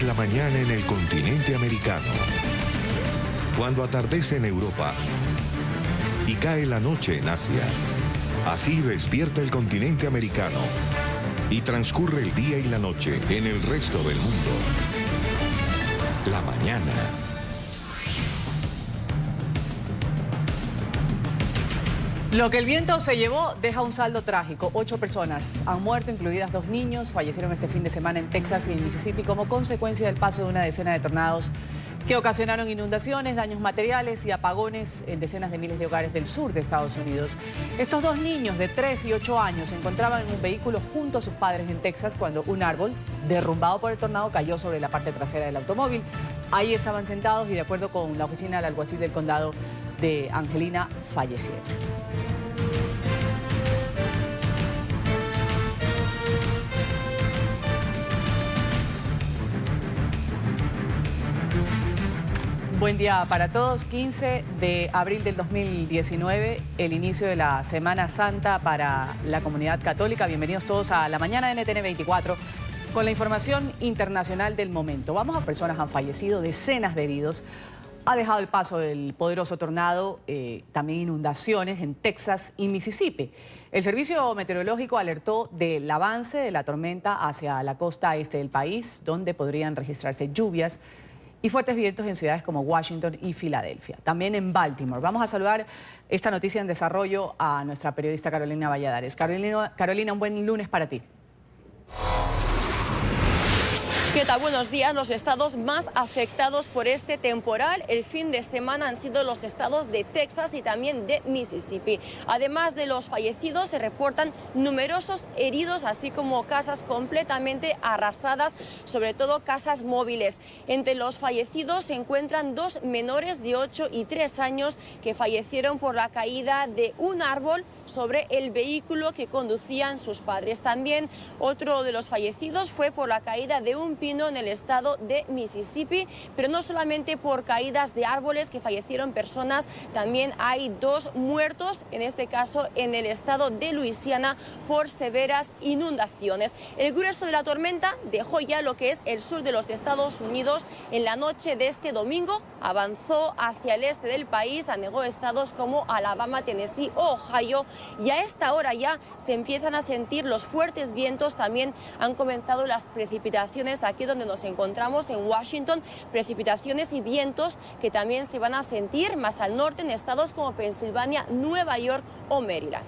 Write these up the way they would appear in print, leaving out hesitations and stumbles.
Es la mañana en el continente americano. Cuando atardece en Europa y cae la noche en Asia. Así despierta el continente americano y transcurre el día y la noche en el resto del mundo. La mañana. Lo que el viento se llevó deja un saldo trágico. 8 personas han muerto, incluidas 2 niños. Fallecieron este fin de semana en Texas y en Mississippi como consecuencia del paso de una decena de tornados que ocasionaron inundaciones, daños materiales y apagones en decenas de miles de hogares del sur de Estados Unidos. Estos 2 niños de 3 y 8 años se encontraban en un vehículo junto a sus padres en Texas cuando un árbol, derrumbado por el tornado, cayó sobre la parte trasera del automóvil. Ahí estaban sentados y, de acuerdo con la oficina del alguacil del condado de Angelina, fallecieron. Buen día para todos. 15 de abril del 2019, el inicio de la Semana Santa para la comunidad católica. Bienvenidos todos a la mañana de NTN 24 con la información internacional del momento. Vamos a personas han fallecido, decenas de heridos. Ha dejado el paso del poderoso tornado, también inundaciones en Texas y Mississippi. El servicio meteorológico alertó del avance de la tormenta hacia la costa este del país, donde podrían registrarse lluvias y fuertes vientos en ciudades como Washington y Filadelfia. También en Baltimore. Vamos a saludar esta noticia en desarrollo a nuestra periodista Carolina Valladares. Carolina, un buen lunes para ti. ¿Qué tal? Buenos días. Los estados más afectados por este temporal el fin de semana han sido los estados de Texas y también de Mississippi. Además de los fallecidos, se reportan numerosos heridos, así como casas completamente arrasadas, sobre todo casas móviles. Entre los fallecidos se encuentran 2 menores de 8 y 3 años que fallecieron por la caída de un árbol sobre el vehículo que conducían sus padres. También otro de los fallecidos fue por la caída de un pino en el estado de Mississippi, pero no solamente por caídas de árboles que fallecieron personas, también hay 2 muertos, en este caso en el estado de Luisiana, por severas inundaciones. El grueso de la tormenta dejó ya lo que es el sur de los Estados Unidos. En la noche de este domingo avanzó hacia el este del país, anegó estados como Alabama, Tennessee o Ohio, y a esta hora ya se empiezan a sentir los fuertes vientos. También han comenzado las precipitaciones aquí donde nos encontramos en Washington, precipitaciones y vientos que también se van a sentir más al norte en estados como Pensilvania, Nueva York o Maryland.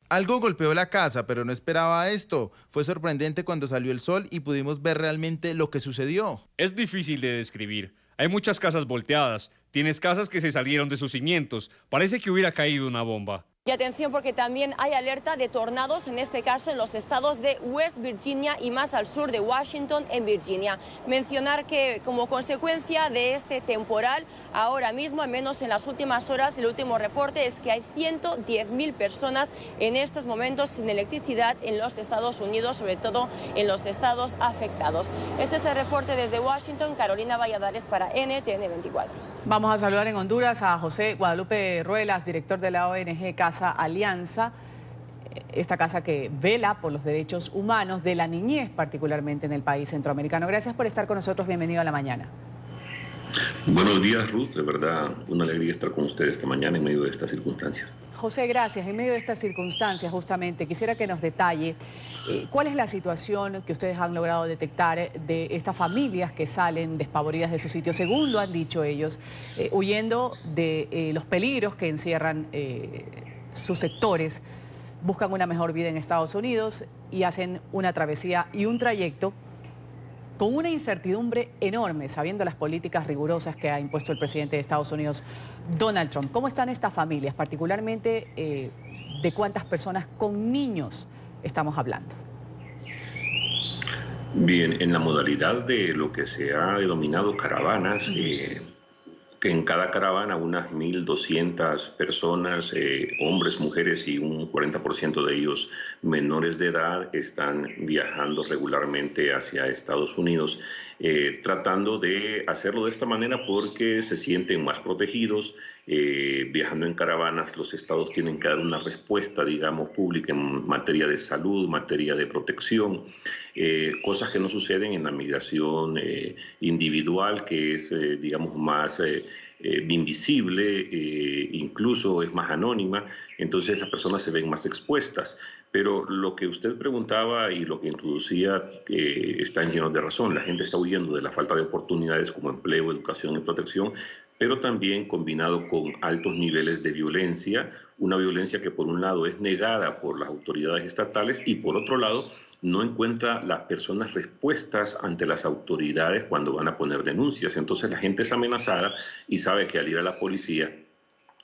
Algo golpeó la casa, pero no esperaba esto. Fue sorprendente cuando salió el sol y pudimos ver realmente lo que sucedió. Es difícil de describir. Hay muchas casas volteadas. Tienes casas que se salieron de sus cimientos. Parece que hubiera caído una bomba. Y atención, porque también hay alerta de tornados, en este caso en los estados de West Virginia y más al sur de Washington, en Virginia. Mencionar que como consecuencia de este temporal, ahora mismo, al menos en las últimas horas, el último reporte es que hay 110.000 personas en estos momentos sin electricidad en los Estados Unidos, sobre todo en los estados afectados. Este es el reporte desde Washington. Carolina Valladares para NTN 24. Vamos a saludar en Honduras a José Guadalupe Ruelas, director de la ONG Casa Alianza, esta casa que vela por los derechos humanos de la niñez, particularmente en el país centroamericano. Gracias por estar con nosotros. Bienvenido a la mañana. Buenos días, Ruth. De verdad, una alegría estar con ustedes esta mañana en medio de estas circunstancias. José, gracias. En medio de estas circunstancias, justamente, quisiera que nos detalle cuál es la situación que ustedes han logrado detectar de estas familias que salen despavoridas de su sitio, según lo han dicho ellos, huyendo de los peligros que encierran sus sectores, buscan una mejor vida en Estados Unidos y hacen una travesía y un trayecto con una incertidumbre enorme, sabiendo las políticas rigurosas que ha impuesto el presidente de Estados Unidos, Donald Trump. ¿Cómo están estas familias? Particularmente, ¿de cuántas personas con niños estamos hablando? Bien, en la modalidad de lo que se ha denominado caravanas, que en cada caravana unas 1.200 personas, hombres, mujeres y un 40% de ellos menores de edad, están viajando regularmente hacia Estados Unidos, tratando de hacerlo de esta manera porque se sienten más protegidos viajando en caravanas, los estados tienen que dar una respuesta, digamos, pública en materia de salud, materia de protección, cosas que no suceden en la migración individual, que es, digamos, más invisible, incluso es más anónima, entonces las personas se ven más expuestas. Pero lo que usted preguntaba y lo que introducía están llenos de razón. La gente está huyendo de la falta de oportunidades como empleo, educación y protección, pero también combinado con altos niveles de violencia, una violencia que por un lado es negada por las autoridades estatales y por otro lado no encuentra las personas respuestas ante las autoridades cuando van a poner denuncias. Entonces la gente es amenazada y sabe que al ir a la policía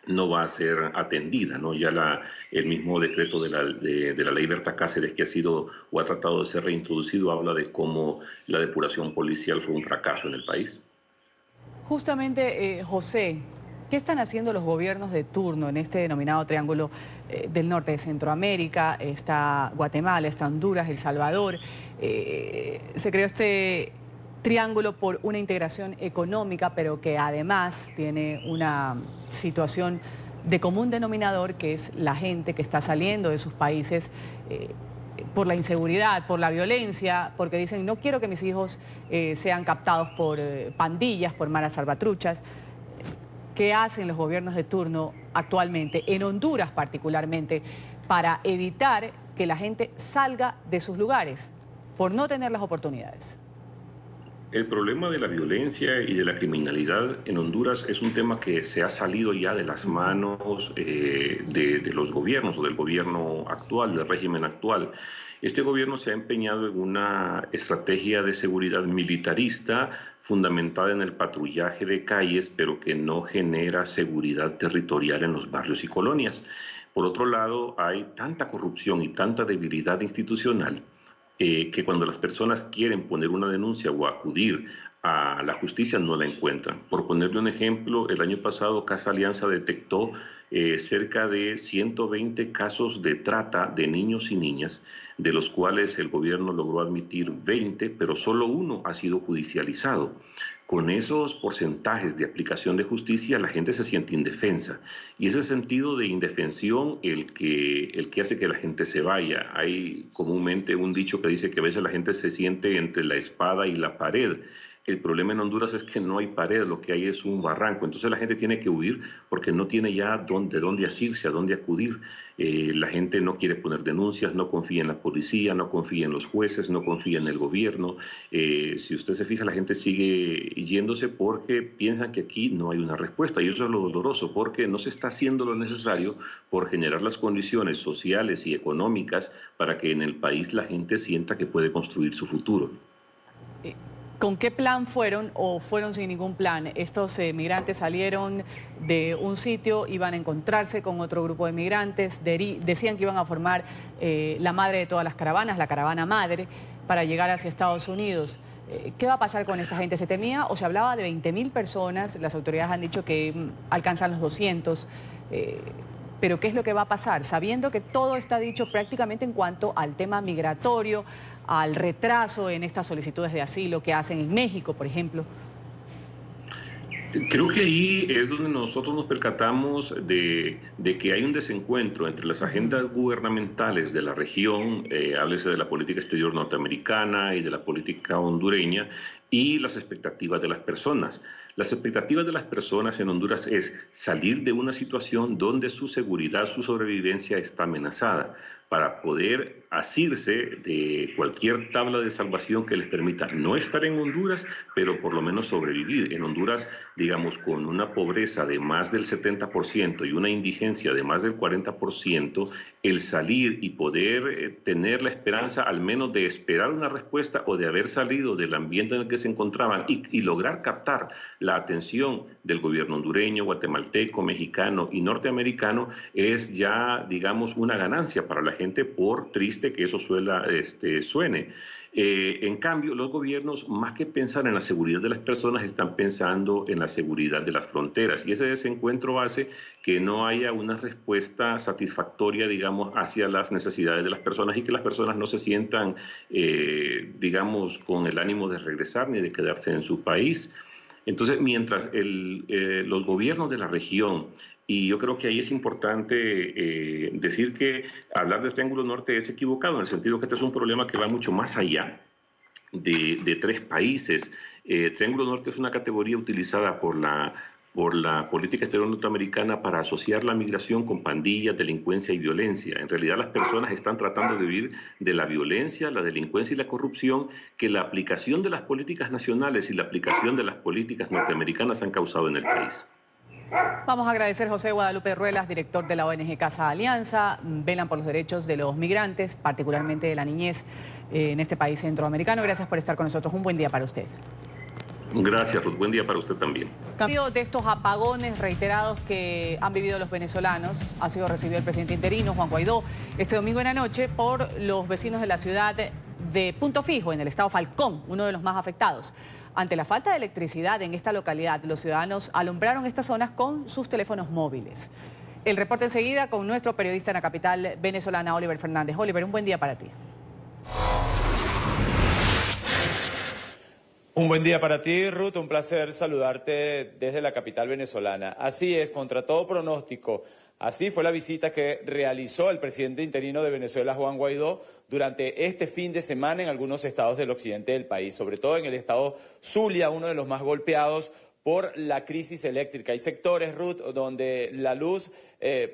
no va a ser atendida, ¿no? Ya el mismo decreto de la ley Berta Cáceres, que ha sido o ha tratado de ser reintroducido, habla de cómo la depuración policial fue un fracaso en el país. Justamente, José, ¿qué están haciendo los gobiernos de turno en este denominado Triángulo del Norte de Centroamérica? Está Guatemala, está Honduras, El Salvador. Se creó este triángulo por una integración económica, pero que además tiene una situación de común denominador, que es la gente que está saliendo de sus países por la inseguridad, por la violencia, porque dicen, no quiero que mis hijos sean captados por pandillas, por maras salvatruchas. ¿Qué hacen los gobiernos de turno actualmente, en Honduras particularmente, para evitar que la gente salga de sus lugares por no tener las oportunidades? El problema de la violencia y de la criminalidad en Honduras es un tema que se ha salido ya de las manos de los gobiernos o del gobierno actual, del régimen actual. Este gobierno se ha empeñado en una estrategia de seguridad militarista fundamentada en el patrullaje de calles, pero que no genera seguridad territorial en los barrios y colonias. Por otro lado, hay tanta corrupción y tanta debilidad institucional que cuando las personas quieren poner una denuncia o acudir a la justicia no la encuentran. Por ponerle un ejemplo, el año pasado Casa Alianza detectó cerca de 120 casos de trata de niños y niñas, de los cuales el gobierno logró admitir 20, pero solo uno ha sido judicializado. Con esos porcentajes de aplicación de justicia, la gente se siente indefensa. Y ese sentido de indefensión el que hace que la gente se vaya. Hay comúnmente un dicho que dice que a veces la gente se siente entre la espada y la pared. El problema en Honduras es que no hay pared, lo que hay es un barranco. Entonces la gente tiene que huir porque no tiene ya de dónde asirse, a dónde acudir. La gente no quiere poner denuncias, no confía en la policía, no confía en los jueces, no confía en el gobierno. Si usted se fija, la gente sigue yéndose porque piensan que aquí no hay una respuesta. Y eso es lo doloroso, porque no se está haciendo lo necesario por generar las condiciones sociales y económicas para que en el país la gente sienta que puede construir su futuro. ¿Con qué plan fueron o fueron sin ningún plan? Estos migrantes salieron de un sitio, iban a encontrarse con otro grupo de migrantes, decían que iban a formar la madre de todas las caravanas, la caravana madre, para llegar hacia Estados Unidos. ¿Qué va a pasar con esta gente? ¿Se temía o se hablaba de 20.000 personas? Las autoridades han dicho que alcanzan los 200. Pero ¿qué es lo que va a pasar? Sabiendo que todo está dicho prácticamente en cuanto al tema migratorio, al retraso en estas solicitudes de asilo que hacen en México, por ejemplo. Creo que ahí es donde nosotros nos percatamos de que hay un desencuentro entre las agendas gubernamentales de la región, háblese de la política exterior norteamericana y de la política hondureña, y las expectativas de las personas. Las expectativas de las personas en Honduras es salir de una situación donde su seguridad, su sobrevivencia está amenazada, para poder asirse de cualquier tabla de salvación que les permita no estar en Honduras, pero por lo menos sobrevivir. En Honduras, digamos, con una pobreza de más del 70% y una indigencia de más del 40%, el salir y poder tener la esperanza al menos de esperar una respuesta o de haber salido del ambiente en el que se encontraban y lograr captar la atención del gobierno hondureño, guatemalteco, mexicano y norteamericano es ya, digamos, una ganancia para la gente, por triste que eso suene. En cambio, los gobiernos, más que pensar en la seguridad de las personas, están pensando en la seguridad de las fronteras. Y ese desencuentro hace que no haya una respuesta satisfactoria, digamos, hacia las necesidades de las personas y que las personas no se sientan, digamos, con el ánimo de regresar ni de quedarse en su país. Entonces, mientras los gobiernos de la región, y yo creo que ahí es importante decir que hablar del Triángulo Norte es equivocado, en el sentido que este es un problema que va mucho más allá de 3 países. Triángulo Norte es una categoría utilizada por la política exterior norteamericana para asociar la migración con pandillas, delincuencia y violencia. En realidad las personas están tratando de huir de la violencia, la delincuencia y la corrupción que la aplicación de las políticas nacionales y la aplicación de las políticas norteamericanas han causado en el país. Vamos a agradecer a José Guadalupe Ruelas, director de la ONG Casa Alianza. Velan por los derechos de los migrantes, particularmente de la niñez en este país centroamericano. Gracias por estar con nosotros. Un buen día para usted. Gracias, Ruth. Buen día para usted también. Cambio de estos apagones reiterados que han vivido los venezolanos, ha sido recibido el presidente interino, Juan Guaidó, este domingo en la noche por los vecinos de la ciudad de Punto Fijo, en el estado Falcón, uno de los más afectados. Ante la falta de electricidad en esta localidad, los ciudadanos alumbraron estas zonas con sus teléfonos móviles. El reporte enseguida con nuestro periodista en la capital venezolana, Oliver Fernández. Oliver, un buen día para ti. Un buen día para ti, Ruth. Un placer saludarte desde la capital venezolana. Así es, contra todo pronóstico. Así fue la visita que realizó el presidente interino de Venezuela, Juan Guaidó, durante este fin de semana en algunos estados del occidente del país, sobre todo en el estado Zulia, uno de los más golpeados por la crisis eléctrica. Hay sectores, Ruth, donde la luz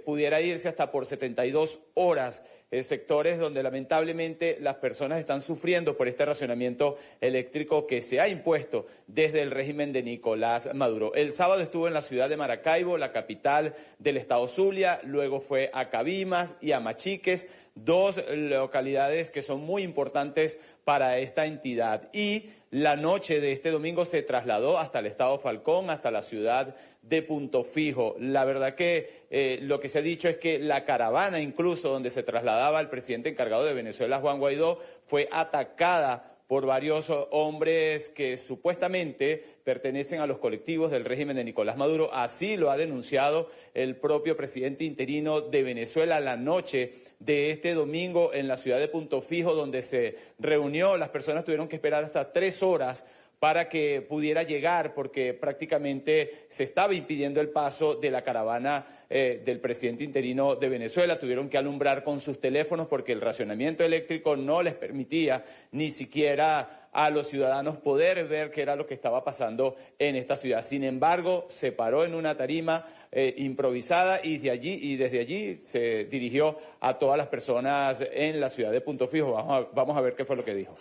pudiera irse hasta por 72 horas. Sectores donde lamentablemente las personas están sufriendo por este racionamiento eléctrico que se ha impuesto desde el régimen de Nicolás Maduro. El sábado estuvo en la ciudad de Maracaibo, la capital del estado Zulia, luego fue a Cabimas y a Machiques, 2 localidades que son muy importantes para esta entidad. Y la noche de este domingo se trasladó hasta el estado Falcón, hasta la ciudad de Punto Fijo. La verdad que lo que se ha dicho es que la caravana incluso donde se trasladaba el presidente encargado de Venezuela, Juan Guaidó, fue atacada por varios hombres que supuestamente pertenecen a los colectivos del régimen de Nicolás Maduro. Así lo ha denunciado el propio presidente interino de Venezuela la noche de este domingo en la ciudad de Punto Fijo, donde se reunió. Las personas tuvieron que esperar hasta 3 horas para que pudiera llegar, porque prácticamente se estaba impidiendo el paso de la caravana del presidente interino de Venezuela. Tuvieron que alumbrar con sus teléfonos porque el racionamiento eléctrico no les permitía ni siquiera a los ciudadanos poder ver qué era lo que estaba pasando en esta ciudad. Sin embargo, se paró en una tarima improvisada y desde allí se dirigió a todas las personas en la ciudad de Punto Fijo. Vamos a ver qué fue lo que dijo.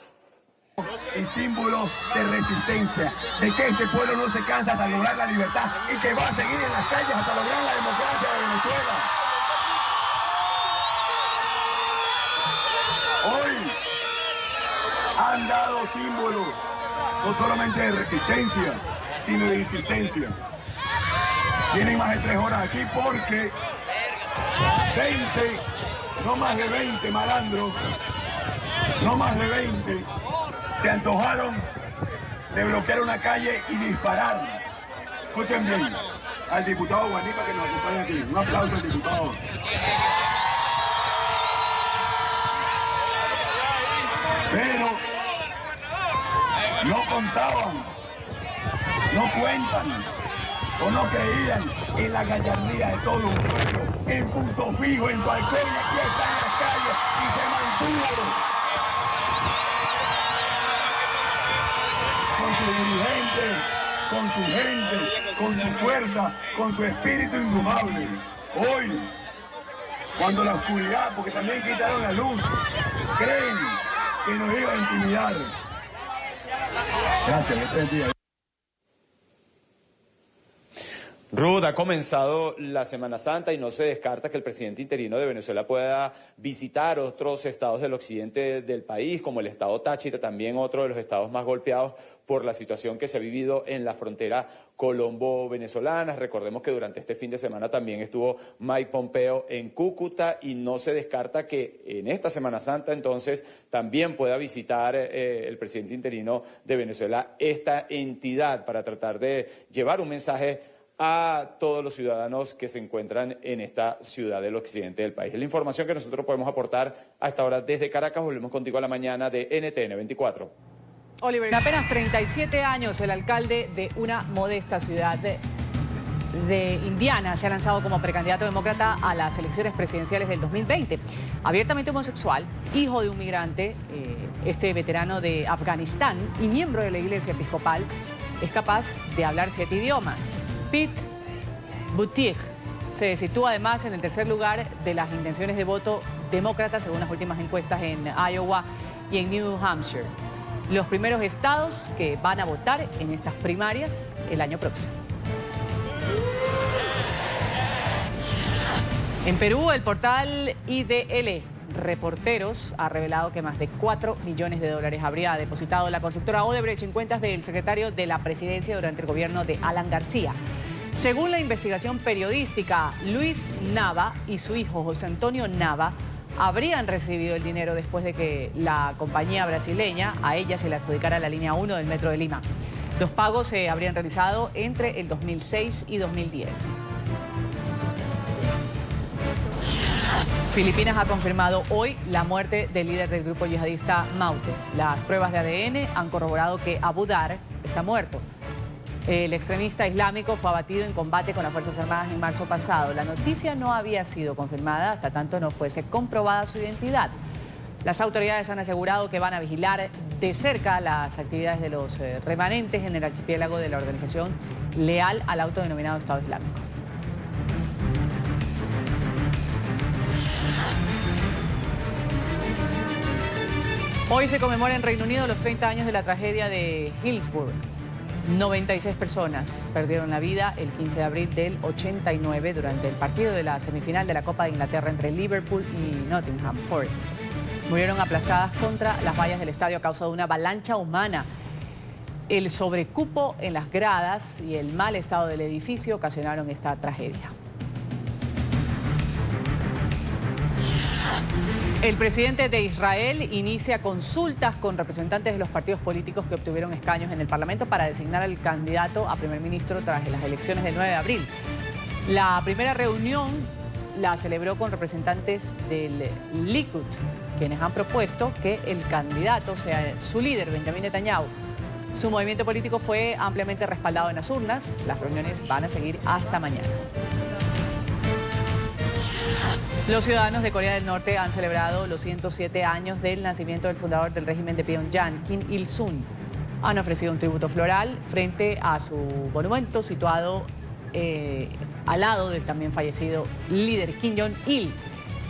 El símbolo de resistencia, de que este pueblo no se cansa hasta lograr la libertad y que va a seguir en las calles hasta lograr la democracia de Venezuela. Hoy han dado símbolo no solamente de resistencia, sino de insistencia. Tienen más de 3 horas aquí porque 20, no más de 20 malandros, no más de 20, se antojaron de bloquear una calle y disparar. Escuchen bien, al diputado Guanipa que nos acompaña aquí. Un aplauso al diputado. Pero no contaban, no cuentan o no creían en la gallardía de todo un pueblo. En Punto Fijo, en Falcón, y aquí está en las calles y se mantuvo. Con sus dirigentes, con su gente, con su fuerza, con su espíritu indomable. Hoy, cuando la oscuridad, porque también quitaron la luz, creen que nos iba a intimidar. Gracias, que te bendiga. Ruth, ha comenzado la Semana Santa y no se descarta que el presidente interino de Venezuela pueda visitar otros estados del occidente del país, como el estado Táchira, también otro de los estados más golpeados por la situación que se ha vivido en la frontera colombo-venezolana. Recordemos que durante este fin de semana también estuvo Mike Pompeo en Cúcuta y no se descarta que en esta Semana Santa entonces también pueda visitar el presidente interino de Venezuela esta entidad para tratar de llevar un mensaje a todos los ciudadanos que se encuentran en esta ciudad del occidente del país. Es la información que nosotros podemos aportar a esta hora desde Caracas. Volvemos contigo a la mañana de NTN 24. Oliver, en apenas 37 años, el alcalde de una modesta ciudad de Indiana se ha lanzado como precandidato demócrata a las elecciones presidenciales del 2020. Abiertamente homosexual, hijo de un migrante, este veterano de Afganistán y miembro de la iglesia episcopal, es capaz de hablar 7 idiomas. Pete Buttigieg se sitúa además en el tercer lugar de las intenciones de voto demócratas según las últimas encuestas en Iowa y en New Hampshire, los primeros estados que van a votar en estas primarias el año próximo. En Perú, el portal IDL Reporteros ha revelado que más de 4 millones de dólares habría depositado la constructora Odebrecht en cuentas del secretario de la presidencia durante el gobierno de Alan García. Según la investigación periodística, Luis Nava y su hijo José Antonio Nava habrían recibido el dinero después de que la compañía brasileña a ella se le adjudicara la línea 1 del Metro de Lima. Los pagos se habrían realizado entre el 2006 y 2010. Filipinas ha confirmado hoy la muerte del líder del grupo yihadista Maute. Las pruebas de ADN han corroborado que Abu Dar está muerto. El extremista islámico fue abatido en combate con las Fuerzas Armadas en marzo pasado. La noticia no había sido confirmada hasta tanto no fuese comprobada su identidad. Las autoridades han asegurado que van a vigilar de cerca las actividades de los remanentes en el archipiélago de la organización leal al autodenominado Estado Islámico. Hoy se conmemora en Reino Unido los 30 años de la tragedia de Hillsborough. 96 personas perdieron la vida el 15 de abril del 89 durante el partido de la semifinal de la Copa de Inglaterra entre Liverpool y Nottingham Forest. Murieron aplastadas contra las vallas del estadio a causa de una avalancha humana. El sobrecupo en las gradas y el mal estado del edificio ocasionaron esta tragedia. El presidente de Israel inicia consultas con representantes de los partidos políticos que obtuvieron escaños en el Parlamento para designar al candidato a primer ministro tras las elecciones del 9 de abril. La primera reunión la celebró con representantes del Likud, quienes han propuesto que el candidato sea su líder, Benjamin Netanyahu. Su movimiento político fue ampliamente respaldado en las urnas. Las reuniones van a seguir hasta mañana. Los ciudadanos de Corea del Norte han celebrado los 107 años del nacimiento del fundador del régimen de Pyongyang, Kim Il-sung. Han ofrecido un tributo floral frente a su monumento situado al lado del también fallecido líder Kim Jong-il,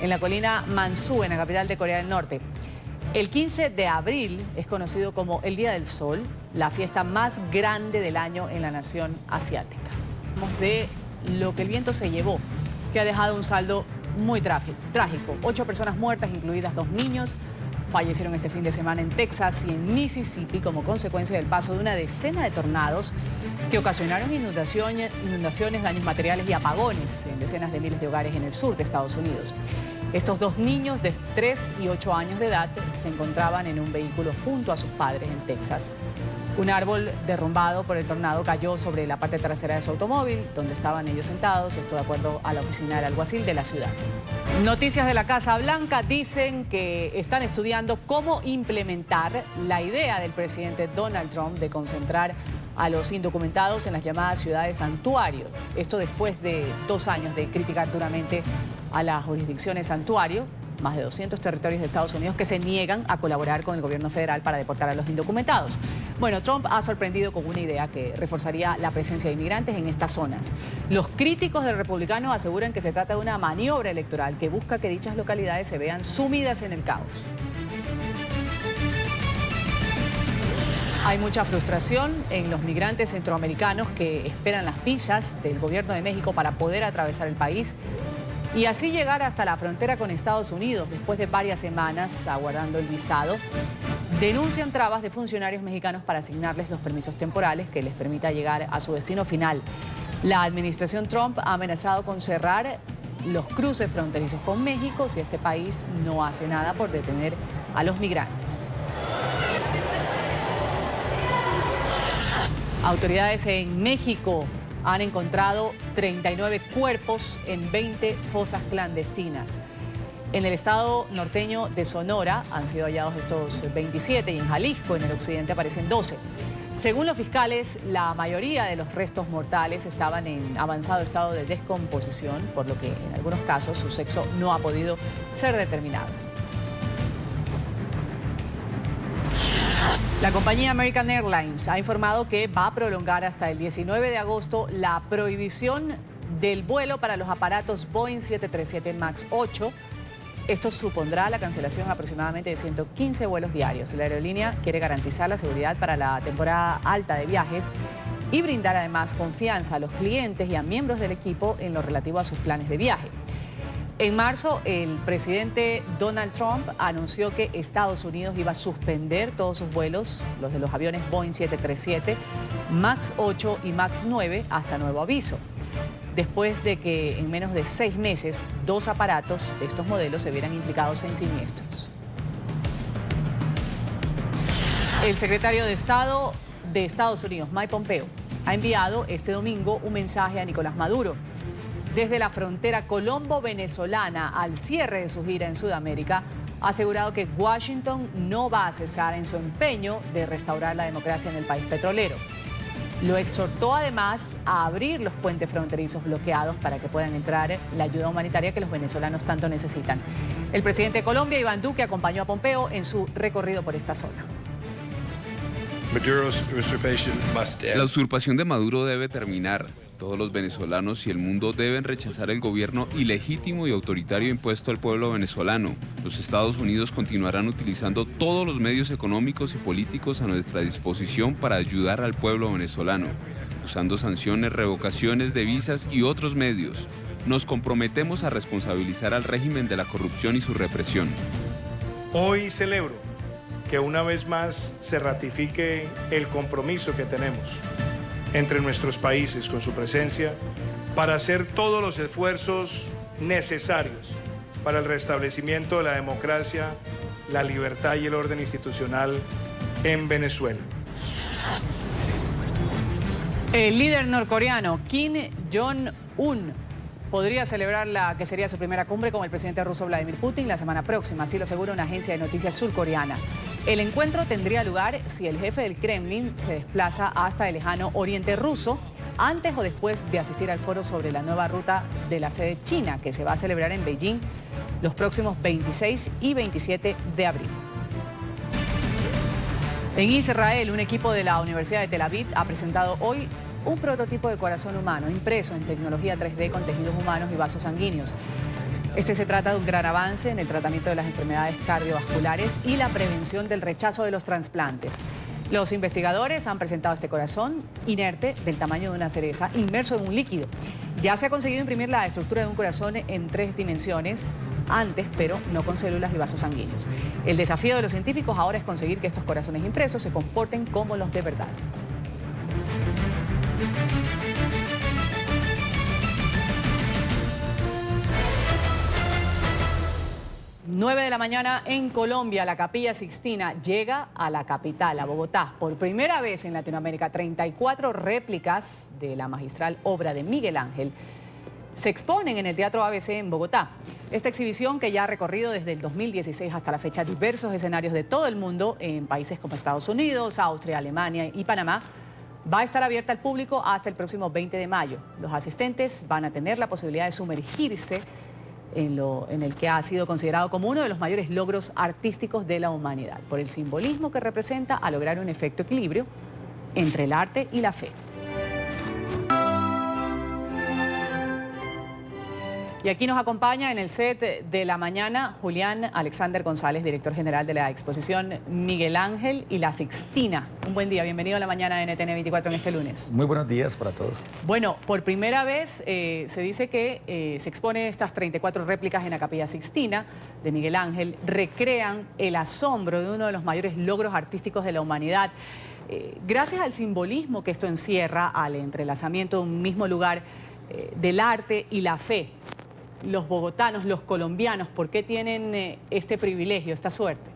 en la colina Mansu, en la capital de Corea del Norte. El 15 de abril es conocido como el Día del Sol, la fiesta más grande del año en la nación asiática. Hablamos de lo que el viento se llevó, que ha dejado un saldo muy trágico. 8 personas muertas, incluidas 2 niños, fallecieron este fin de semana en Texas y en Mississippi como consecuencia del paso de una decena de tornados que ocasionaron inundaciones, daños materiales y apagones en decenas de miles de hogares en el sur de Estados Unidos. Estos 2 niños de 3 y 8 años de edad se encontraban en un vehículo junto a sus padres en Texas. Un árbol derrumbado por el tornado cayó sobre la parte trasera de su automóvil, donde estaban ellos sentados, esto de acuerdo a la oficina del alguacil de la ciudad. Noticias de la Casa Blanca dicen que están estudiando cómo implementar la idea del presidente Donald Trump de concentrar a los indocumentados en las llamadas ciudades santuario. Esto después de 2 años de criticar duramente a las jurisdicciones santuario, más de 200 territorios de Estados Unidos que se niegan a colaborar con el gobierno federal para deportar a los indocumentados. Bueno, Trump ha sorprendido con una idea que reforzaría la presencia de inmigrantes en estas zonas. Los críticos del republicano aseguran que se trata de una maniobra electoral que busca que dichas localidades se vean sumidas en el caos. Hay mucha frustración en los migrantes centroamericanos que esperan las visas del gobierno de México para poder atravesar el país y así llegar hasta la frontera con Estados Unidos después de varias semanas aguardando el visado. Denuncian trabas de funcionarios mexicanos para asignarles los permisos temporales que les permita llegar a su destino final. La administración Trump ha amenazado con cerrar los cruces fronterizos con México si este país no hace nada por detener a los migrantes. Autoridades en México han encontrado 39 cuerpos en 20 fosas clandestinas. En el estado norteño de Sonora han sido hallados estos 27 y en Jalisco, en el occidente, aparecen 12. Según los fiscales, la mayoría de los restos mortales estaban en avanzado estado de descomposición, por lo que en algunos casos su sexo no ha podido ser determinado. La compañía American Airlines ha informado que va a prolongar hasta el 19 de agosto la prohibición del vuelo para los aparatos Boeing 737 MAX 8. Esto supondrá la cancelación aproximadamente de 115 vuelos diarios. La aerolínea quiere garantizar la seguridad para la temporada alta de viajes y brindar además confianza a los clientes y a miembros del equipo en lo relativo a sus planes de viaje. En marzo, el presidente Donald Trump anunció que Estados Unidos iba a suspender todos sus vuelos, los de los aviones Boeing 737, MAX 8 y MAX 9, hasta nuevo aviso, después de que en menos de 6 meses 2 aparatos de estos modelos se vieran implicados en siniestros. El secretario de Estado de Estados Unidos, Mike Pompeo, ha enviado este domingo un mensaje a Nicolás Maduro. Desde la frontera colombo-venezolana al cierre de su gira en Sudamérica, ha asegurado que Washington no va a cesar en su empeño de restaurar la democracia en el país petrolero. Lo exhortó además a abrir los puentes fronterizos bloqueados para que puedan entrar la ayuda humanitaria que los venezolanos tanto necesitan. El presidente de Colombia, Iván Duque, acompañó a Pompeo en su recorrido por esta zona. La usurpación de Maduro debe terminar. Todos los venezolanos y el mundo deben rechazar el gobierno ilegítimo y autoritario impuesto al pueblo venezolano. Los Estados Unidos continuarán utilizando todos los medios económicos y políticos a nuestra disposición para ayudar al pueblo venezolano, usando sanciones, revocaciones de visas y otros medios. Nos comprometemos a responsabilizar al régimen de la corrupción y su represión. Hoy celebro que una vez más se ratifique el compromiso que tenemos entre nuestros países con su presencia para hacer todos los esfuerzos necesarios para el restablecimiento de la democracia, la libertad y el orden institucional en Venezuela. El líder norcoreano Kim Jong-un podría celebrar la que sería su primera cumbre con el presidente ruso Vladimir Putin la semana próxima, así lo asegura una agencia de noticias surcoreana. El encuentro tendría lugar si el jefe del Kremlin se desplaza hasta el lejano oriente ruso, antes o después de asistir al foro sobre la nueva ruta de la sede china, que se va a celebrar en Beijing los próximos 26 y 27 de abril. En Israel, un equipo de la Universidad de Tel Aviv ha presentado hoy un prototipo de corazón humano impreso en tecnología 3D con tejidos humanos y vasos sanguíneos. Este se trata de un gran avance en el tratamiento de las enfermedades cardiovasculares y la prevención del rechazo de los trasplantes. Los investigadores han presentado este corazón inerte del tamaño de una cereza, inmerso en un líquido. Ya se ha conseguido imprimir la estructura de un corazón en 3 dimensiones antes, pero no con células y vasos sanguíneos. El desafío de los científicos ahora es conseguir que estos corazones impresos se comporten como los de verdad. 9 de la mañana en Colombia, la Capilla Sixtina llega a la capital, a Bogotá. Por primera vez en Latinoamérica, 34 réplicas de la magistral obra de Miguel Ángel se exponen en el Teatro ABC en Bogotá. Esta exhibición, que ya ha recorrido desde el 2016 hasta la fecha diversos escenarios de todo el mundo, en países como Estados Unidos, Austria, Alemania y Panamá, va a estar abierta al público hasta el próximo 20 de mayo. Los asistentes van a tener la posibilidad de sumergirse en el que ha sido considerado como uno de los mayores logros artísticos de la humanidad, por el simbolismo que representa a lograr un efecto equilibrio entre el arte y la fe. Y aquí nos acompaña en el set de la mañana Julián Alexander González, director general de la exposición Miguel Ángel y la Sixtina. Un buen día, bienvenido a la mañana de NTN 24 en este lunes. Muy buenos días para todos. Bueno, por primera vez se dice que se expone estas 34 réplicas en la Capilla Sixtina de Miguel Ángel, recrean el asombro de uno de los mayores logros artísticos de la humanidad. Gracias al simbolismo que esto encierra, al entrelazamiento de un mismo lugar del arte y la fe, los bogotanos, los colombianos, ¿por qué tienen este privilegio, esta suerte?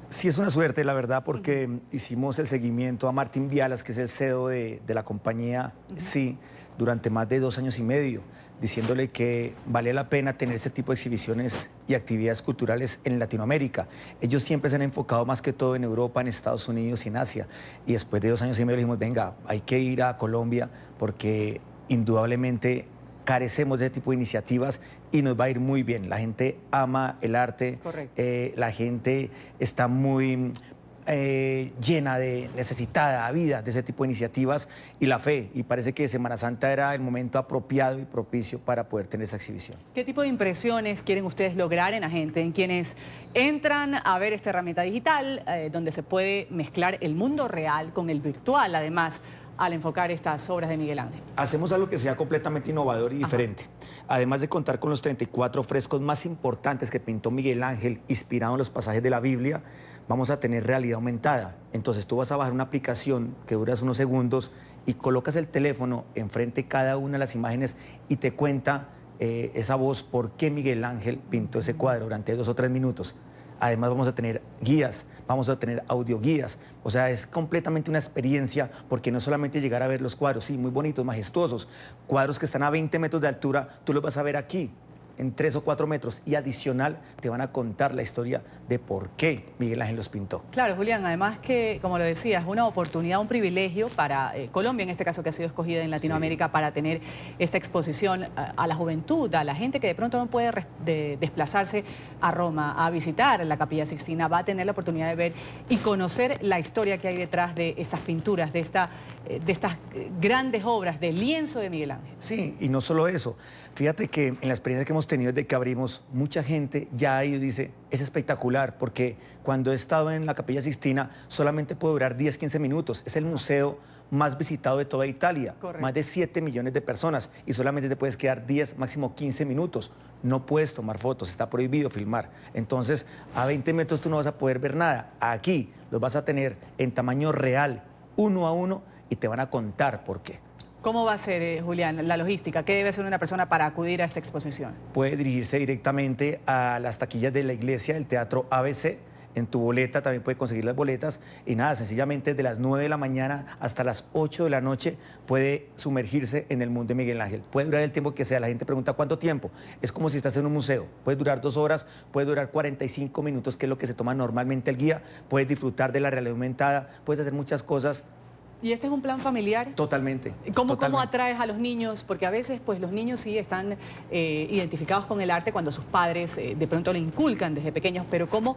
Sí, es una suerte, la verdad, porque hicimos el seguimiento a Martín Vialas, que es el CEO de la compañía, sí, durante más de 2 años y medio. diciéndole que vale la pena tener ese tipo de exhibiciones y actividades culturales en Latinoamérica. Ellos siempre se han enfocado más que todo en Europa, en Estados Unidos y en Asia. Y después de 2 años y medio dijimos, venga, hay que ir a Colombia porque indudablemente carecemos de ese tipo de iniciativas y nos va a ir muy bien. La gente ama el arte, la gente está muy llena de, necesitada, vida de ese tipo de iniciativas y la fe. Y parece que Semana Santa era el momento apropiado y propicio para poder tener esa exhibición. ¿Qué tipo de impresiones quieren ustedes lograr en la gente, en quienes entran a ver esta herramienta digital, donde se puede mezclar el mundo real con el virtual, además, al enfocar estas obras de Miguel Ángel? Hacemos algo que sea completamente innovador y diferente. Además de contar con los 34 frescos más importantes que pintó Miguel Ángel, inspirado en los pasajes de la Biblia, vamos a tener realidad aumentada. Entonces tú vas a bajar una aplicación que dura unos segundos y colocas el teléfono enfrente de cada una de las imágenes y te cuenta esa voz por qué Miguel Ángel pintó ese cuadro durante 2 o 3 minutos. Además vamos a tener guías, vamos a tener audioguías, o sea, es completamente una experiencia porque no solamente llegar a ver los cuadros, sí, muy bonitos, majestuosos, cuadros que están a 20 metros de altura, tú los vas a ver aquí, en 3 o 4 metros, y adicional te van a contar la historia de por qué Miguel Ángel los pintó. Claro, Julián, además que, como lo decías, es una oportunidad, un privilegio para Colombia, en este caso que ha sido escogida en Latinoamérica, para tener esta exposición a la juventud, a la gente que de pronto no puede desplazarse a Roma a visitar la Capilla Sixtina, va a tener la oportunidad de ver y conocer la historia que hay detrás de estas pinturas, de estas grandes obras de lienzo de Miguel Ángel. Sí, y no solo eso. Fíjate que en la experiencia que hemos tenido desde que abrimos, mucha gente ya ha ido y dice, es espectacular, porque cuando he estado en la Capilla Sixtina solamente puede durar 10, 15 minutos. Es el museo más visitado de toda Italia. Correcto. Más de 7 millones de personas y solamente te puedes quedar 10, máximo 15 minutos. No puedes tomar fotos, está prohibido filmar. Entonces, a 20 metros tú no vas a poder ver nada. Aquí los vas a tener en tamaño real, 1 a 1, y te van a contar por qué. ¿Cómo va a ser, Julián, la logística? ¿Qué debe hacer una persona para acudir a esta exposición? Puede dirigirse directamente a las taquillas de la iglesia, del Teatro ABC. En tu boleta también puede conseguir las boletas. Y nada, sencillamente desde las 9 de la mañana hasta las 8 de la noche puede sumergirse en el mundo de Miguel Ángel. Puede durar el tiempo que sea. La gente pregunta, ¿cuánto tiempo? Es como si estás en un museo. Puede durar 2 horas, puede durar 45 minutos, que es lo que se toma normalmente el guía. Puedes disfrutar de la realidad aumentada, puedes hacer muchas cosas. ¿Y este es un plan familiar? Totalmente. ¿Cómo atraes a los niños? Porque a veces pues, los niños sí están identificados con el arte cuando sus padres de pronto le inculcan desde pequeños, pero ¿cómo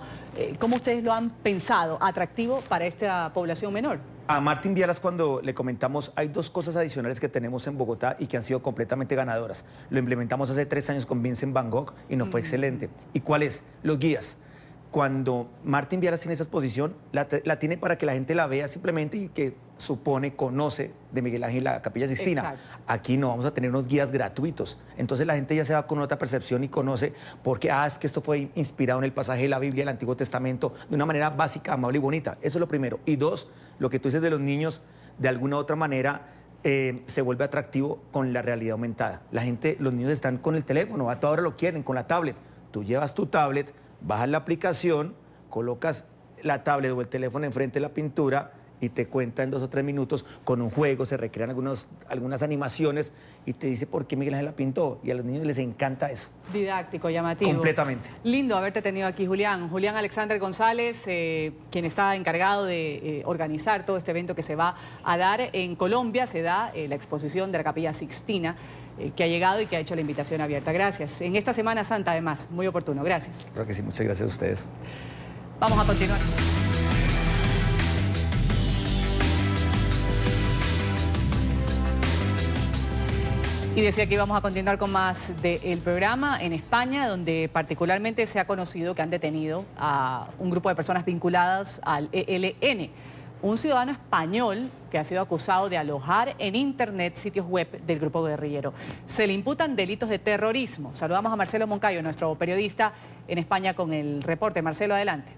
ustedes lo han pensado atractivo para esta población menor? A Martín Vialas, cuando le comentamos, hay 2 cosas adicionales que tenemos en Bogotá y que han sido completamente ganadoras. Lo implementamos hace 3 años con Vincent Van Gogh y nos fue excelente. ¿Y cuál es? Los guías. Cuando Martín Vialas tiene esa exposición, la tiene para que la gente la vea simplemente y que supone, conoce de Miguel Ángel la Capilla Sixtina. Exacto. Aquí no, vamos a tener unos guías gratuitos. Entonces la gente ya se va con otra percepción y conoce porque, es que esto fue inspirado en el pasaje de la Biblia, del Antiguo Testamento, de una manera básica, amable y bonita. Eso es lo primero. Y 2, lo que tú dices de los niños, de alguna u otra manera se vuelve atractivo con la realidad aumentada. La gente, los niños están con el teléfono, a toda hora lo quieren, con la tablet. Tú llevas tu tablet, bajas la aplicación, colocas la tablet o el teléfono enfrente de la pintura y te cuenta en 2 o 3 minutos con un juego, se recrean algunas animaciones y te dice por qué Miguel Ángel la pintó. Y a los niños les encanta eso. Didáctico, llamativo. Completamente. Lindo haberte tenido aquí, Julián. Julián Alexander González, quien está encargado de organizar todo este evento que se va a dar en Colombia. Se da la exposición de la Capilla Sixtina, que ha llegado y que ha hecho la invitación abierta. Gracias. En esta Semana Santa, además, muy oportuno. Gracias. Creo que sí, muchas gracias a ustedes. Vamos a continuar. Y decía que íbamos a continuar con más del programa en España, donde particularmente se ha conocido que han detenido a un grupo de personas vinculadas al ELN. Un ciudadano español que ha sido acusado de alojar en Internet sitios web del grupo guerrillero. Se le imputan delitos de terrorismo. Saludamos a Marcelo Moncayo, nuestro periodista en España, con el reporte. Marcelo, adelante.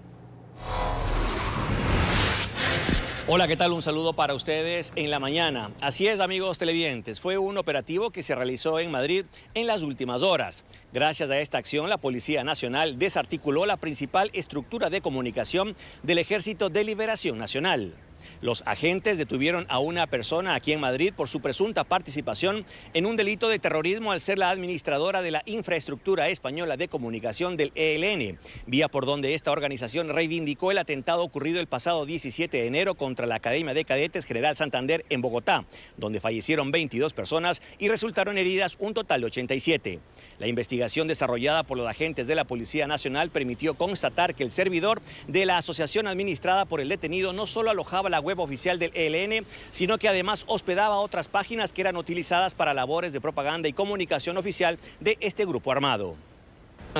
Hola, ¿qué tal? Un saludo para ustedes en la mañana. Así es, amigos televidentes, fue un operativo que se realizó en Madrid en las últimas horas. Gracias a esta acción, la Policía Nacional desarticuló la principal estructura de comunicación del Ejército de Liberación Nacional. Los agentes detuvieron a una persona aquí en Madrid por su presunta participación en un delito de terrorismo al ser la administradora de la infraestructura española de comunicación del ELN, vía por donde esta organización reivindicó el atentado ocurrido el pasado 17 de enero contra la Academia de Cadetes General Santander en Bogotá, donde fallecieron 22 personas y resultaron heridas un total de 87. La investigación desarrollada por los agentes de la Policía Nacional permitió constatar que el servidor de la asociación administrada por el detenido no solo alojaba la web oficial del ELN, sino que además hospedaba otras páginas que eran utilizadas para labores de propaganda y comunicación oficial de este grupo armado.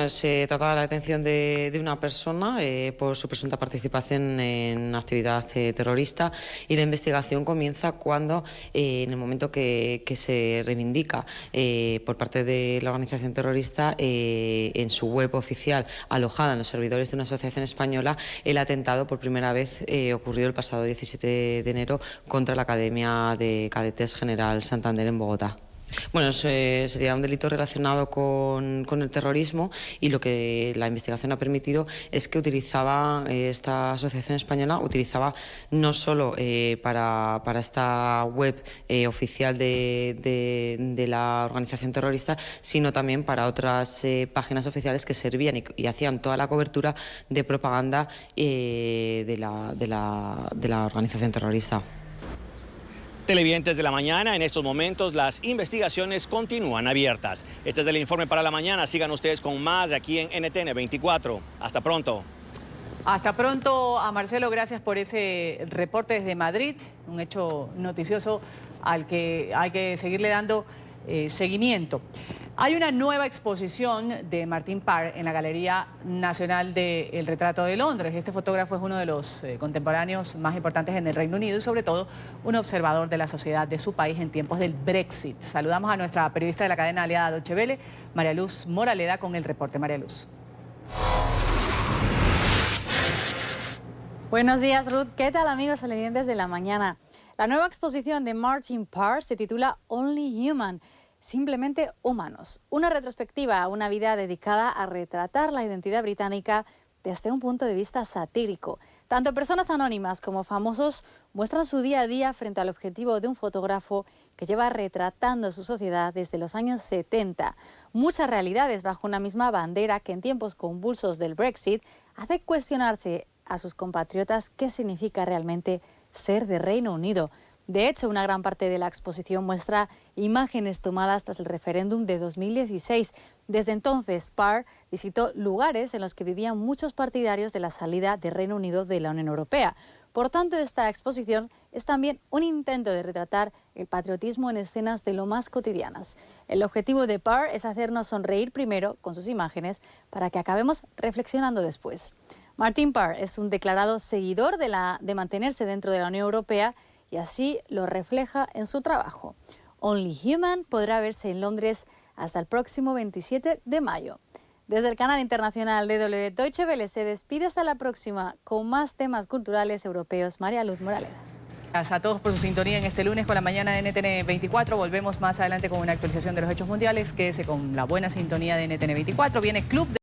Se trataba la detención de una persona por su presunta participación en actividad terrorista, y la investigación comienza cuando, en el momento que se reivindica por parte de la organización terrorista en su web oficial, alojada en los servidores de una asociación española, el atentado por primera vez ocurrido el pasado 17 de enero contra la Academia de Cadetes General Santander en Bogotá. Bueno, sería un delito relacionado con el terrorismo, y lo que la investigación ha permitido es que esta asociación española utilizaba no solo para esta web oficial de la organización terrorista, sino también para otras páginas oficiales que servían y hacían toda la cobertura de propaganda de la organización terrorista. Televidentes de la mañana, en estos momentos las investigaciones continúan abiertas. Este es el informe para la mañana. Sigan ustedes con más de aquí en NTN 24. Hasta pronto. Hasta pronto a Marcelo, gracias por ese reporte desde Madrid, un hecho noticioso al que hay que seguirle dando seguimiento. Hay una nueva exposición de Martin Parr en la Galería Nacional del Retrato de Londres. Este fotógrafo es uno de los contemporáneos más importantes en el Reino Unido y sobre todo un observador de la sociedad de su país en tiempos del Brexit. Saludamos a nuestra periodista de la cadena aliada Deutsche Welle, María Luz Moraleda, con el reporte. María Luz. Buenos días, Ruth. ¿Qué tal, amigos televidentes de la mañana? La nueva exposición de Martin Parr se titula Only Human, simplemente humanos. Una retrospectiva a una vida dedicada a retratar la identidad británica desde un punto de vista satírico. Tanto personas anónimas como famosos muestran su día a día frente al objetivo de un fotógrafo que lleva retratando su sociedad desde los años 70. Muchas realidades bajo una misma bandera que en tiempos convulsos del Brexit hace cuestionarse a sus compatriotas qué significa realmente ser de Reino Unido. De hecho, una gran parte de la exposición muestra imágenes tomadas tras el referéndum de 2016. Desde entonces, Parr visitó lugares en los que vivían muchos partidarios de la salida de Reino Unido de la Unión Europea. Por tanto, esta exposición es también un intento de retratar el patriotismo en escenas de lo más cotidianas. El objetivo de Parr es hacernos sonreír primero con sus imágenes para que acabemos reflexionando después. Martin Parr es un declarado seguidor de mantenerse dentro de la Unión Europea, y así lo refleja en su trabajo. Only Human podrá verse en Londres hasta el próximo 27 de mayo. Desde el canal internacional DW Deutsche Welle se despide hasta la próxima con más temas culturales europeos. María Luz Moraleda. Gracias a todos por su sintonía en este lunes con la mañana de NTN 24. Volvemos más adelante con una actualización de los hechos mundiales. Quédese con la buena sintonía de NTN 24. Viene Club de